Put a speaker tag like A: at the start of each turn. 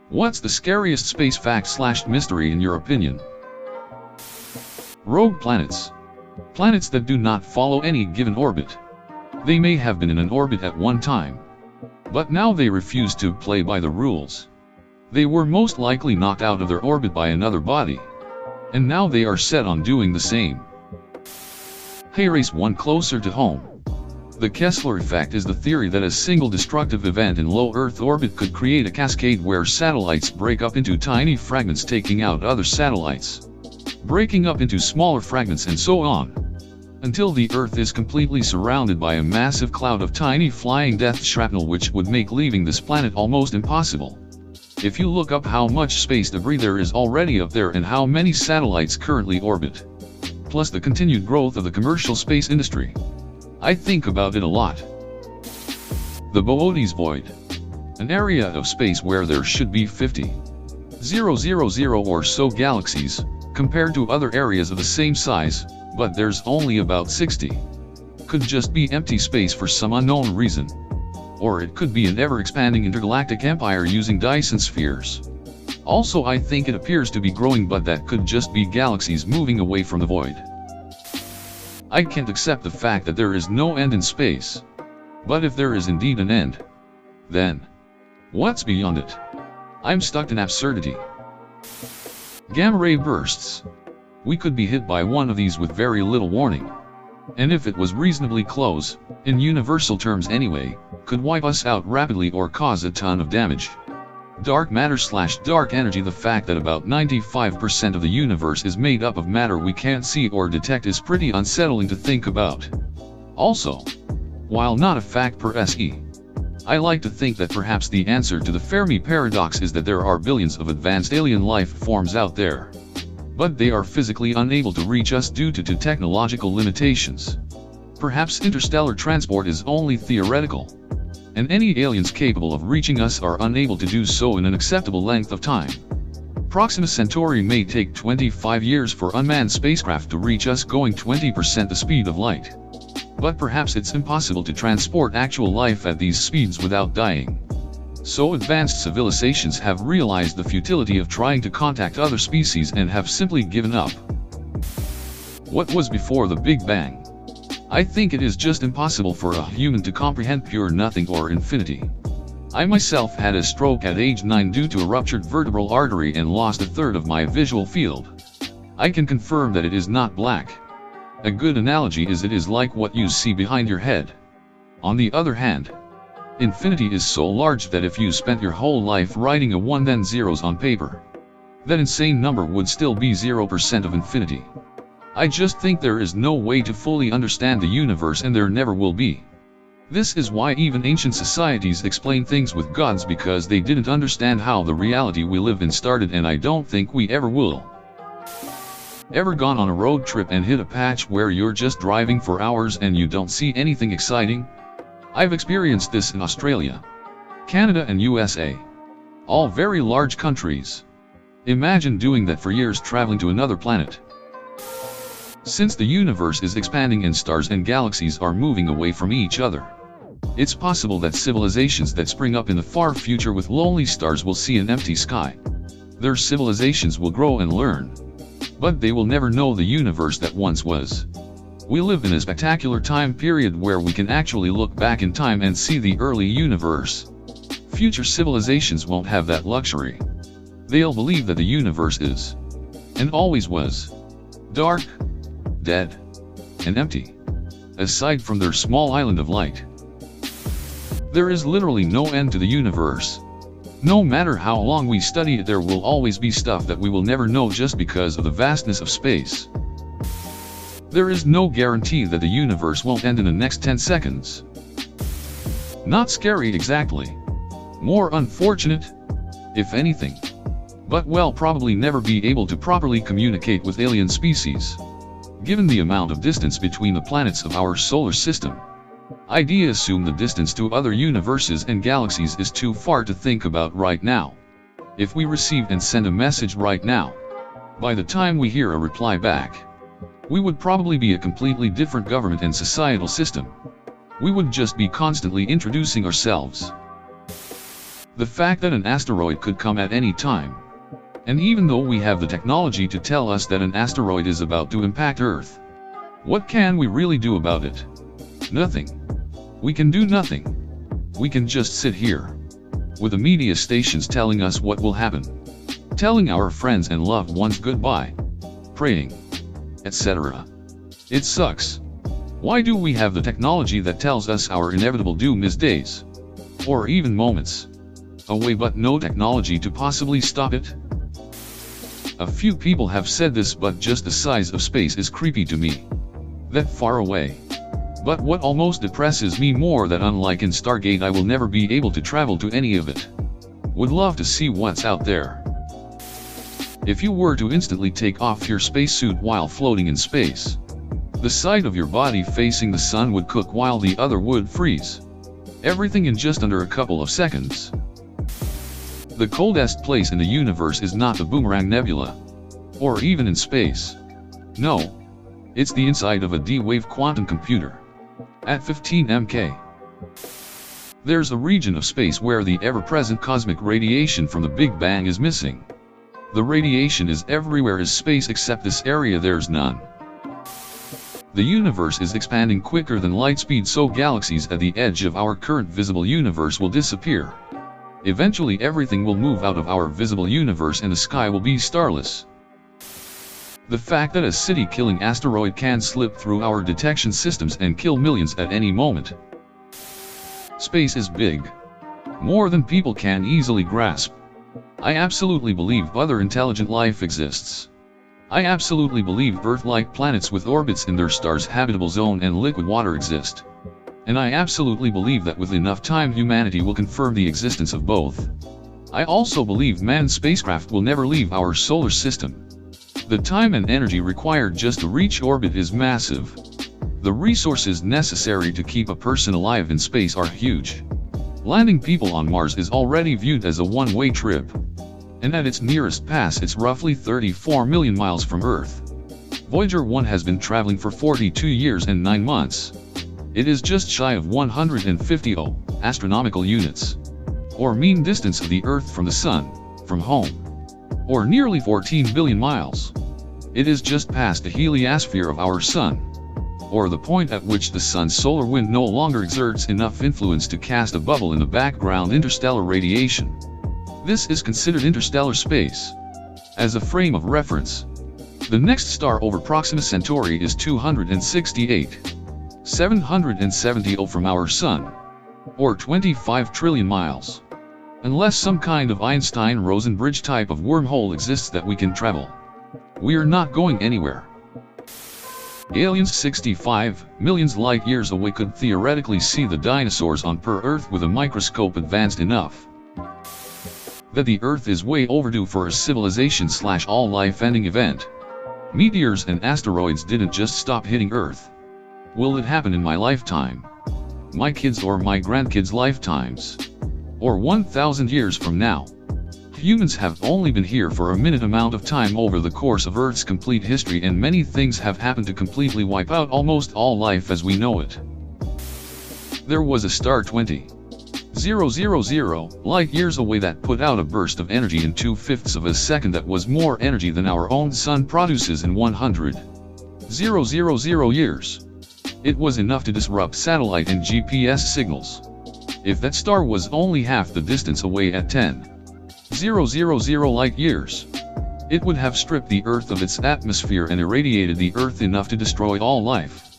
A: What's the scariest space fact/mystery in your opinion? Rogue planets. Planets that do not follow any given orbit. They may have been in an orbit at one time, but now they refuse to play by the rules. They were most likely knocked out of their orbit by another body, and now they are set on doing the same. Hey, race one closer to home. The Kessler Effect is the theory that a single destructive event in low Earth orbit could create a cascade where satellites break up into tiny fragments, taking out other satellites, breaking up into smaller fragments, and so on, until the Earth is completely surrounded by a massive cloud of tiny flying death shrapnel, which would make leaving this planet almost impossible. If you look up how much space debris there is already up there and how many satellites currently orbit, plus the continued growth of the commercial space industry, I think about it a lot. The Boötes Void. An area of space where there should be 50,000 or so galaxies, compared to other areas of the same size, but there's only about 60. Could just be empty space for some unknown reason. Or it could be an ever-expanding intergalactic empire using Dyson spheres. Also, I think it appears to be growing, but that could just be galaxies moving away from the void. I can't accept the fact that there is no end in space. But if there is indeed an end, then what's beyond it? I'm stuck in absurdity. Gamma ray bursts. We could be hit by one of these with very little warning. And if it was reasonably close, in universal terms anyway, could wipe us out rapidly or cause a ton of damage. Dark matter/dark energy. The fact that about 95% of the universe is made up of matter we can't see or detect is pretty unsettling to think about. Also, while not a fact per se, I like to think that perhaps the answer to the Fermi paradox is that there are billions of advanced alien life forms out there, but they are physically unable to reach us due to technological limitations. Perhaps interstellar transport is only theoretical, and any aliens capable of reaching us are unable to do so in an acceptable length of time. Proxima Centauri may take 25 years for unmanned spacecraft to reach us, going 20% the speed of light. But perhaps it's impossible to transport actual life at these speeds without dying. So advanced civilizations have realized the futility of trying to contact other species and have simply given up. What was before the Big Bang? I think it is just impossible for a human to comprehend pure nothing or infinity. I myself had a stroke at age 9 due to a ruptured vertebral artery and lost a third of my visual field. I can confirm that it is not black. A good analogy is it is like what you see behind your head. On the other hand, infinity is so large that if you spent your whole life writing a 1 then zeros on paper, that insane number would still be 0% of infinity. I just think there is no way to fully understand the universe, and there never will be. This is why even ancient societies explain things with gods, because they didn't understand how the reality we live in started, and I don't think we ever will. Ever gone on a road trip and hit a patch where you're just driving for hours and you don't see anything exciting? I've experienced this in Australia, Canada and USA. All very large countries. Imagine doing that for years, traveling to another planet. Since the universe is expanding and stars and galaxies are moving away from each other, it's possible that civilizations that spring up in the far future with lonely stars will see an empty sky. Their civilizations will grow and learn, but they will never know the universe that once was. We live in a spectacular time period where we can actually look back in time and see the early universe. Future civilizations won't have that luxury. They'll believe that the universe is, and always was, dark, dead, and empty, aside from their small island of light. There is literally no end to the universe. No matter how long we study it, there will always be stuff that we will never know just because of the vastness of space. There is no guarantee that the universe won't end in the next 10 seconds. Not scary exactly. More unfortunate, if anything. But we'll probably never be able to properly communicate with alien species, given the amount of distance between the planets of our solar system. I'd assume the distance to other universes and galaxies is too far to think about right now. If we receive and send a message right now, by the time we hear a reply back, we would probably be a completely different government and societal system. We would just be constantly introducing ourselves. The fact that an asteroid could come at any time. And even though we have the technology to tell us that an asteroid is about to impact Earth, what can we really do about it? Nothing. We can do nothing. We can just sit here, with the media stations telling us what will happen, telling our friends and loved ones goodbye, praying, etc. It sucks. Why do we have the technology that tells us our inevitable doom is days, or even moments, away, but no technology to possibly stop it? A few people have said this, but just the size of space is creepy to me. That far away. But what almost depresses me more, that unlike in Stargate, I will never be able to travel to any of it. Would love to see what's out there. If you were to instantly take off your spacesuit while floating in space, the side of your body facing the sun would cook while the other would freeze. Everything in just under a couple of seconds. The coldest place in the universe is not the Boomerang Nebula, or even in space. No, it's the inside of a D-wave quantum computer, at 15 MK. There's a region of space where the ever-present cosmic radiation from the Big Bang is missing. The radiation is everywhere in space except this area, there's none. The universe is expanding quicker than light speed, so galaxies at the edge of our current visible universe will disappear. Eventually everything will move out of our visible universe and the sky will be starless. The fact that a city-killing asteroid can slip through our detection systems and kill millions at any moment. Space is big. More than people can easily grasp. I absolutely believe other intelligent life exists. I absolutely believe Earth-like planets with orbits in their star's habitable zone and liquid water exist. And I absolutely believe that with enough time humanity will confirm the existence of both. I also believe manned spacecraft will never leave our solar system. The time and energy required just to reach orbit is massive. The resources necessary to keep a person alive in space are huge. Landing people on Mars is already viewed as a one-way trip. And at its nearest pass it's roughly 34 million miles from Earth. Voyager 1 has been traveling for 42 years and 9 months. It is just shy of 150 astronomical units, or mean distance of the Earth from the Sun, from home, or nearly 14 billion miles. It is just past the heliosphere of our Sun, or the point at which the Sun's solar wind no longer exerts enough influence to cast a bubble in the background interstellar radiation. This is considered interstellar space. As a frame of reference, the next star over Proxima Centauri is 268,770 from our Sun, or 25 trillion miles. Unless some kind of Einstein-Rosen bridge type of wormhole exists that we can travel, we are not going anywhere. Aliens 65 million light years away could theoretically see the dinosaurs on Earth with a microscope advanced enough that the Earth is way overdue for a civilization/all life-ending event. Meteors and asteroids didn't just stop hitting Earth. Will it happen in my lifetime, my kids' or my grandkids' lifetimes, or 1,000 years from now? Humans have only been here for a minute amount of time over the course of Earth's complete history, and many things have happened to completely wipe out almost all life as we know it. There was a star 20,000 light years away that put out a burst of energy in 2/5 of a second that was more energy than our own Sun produces in 100,000 years. It was enough to disrupt satellite and GPS signals. If that star was only half the distance away at 10,000 light years, it would have stripped the Earth of its atmosphere and irradiated the Earth enough to destroy all life.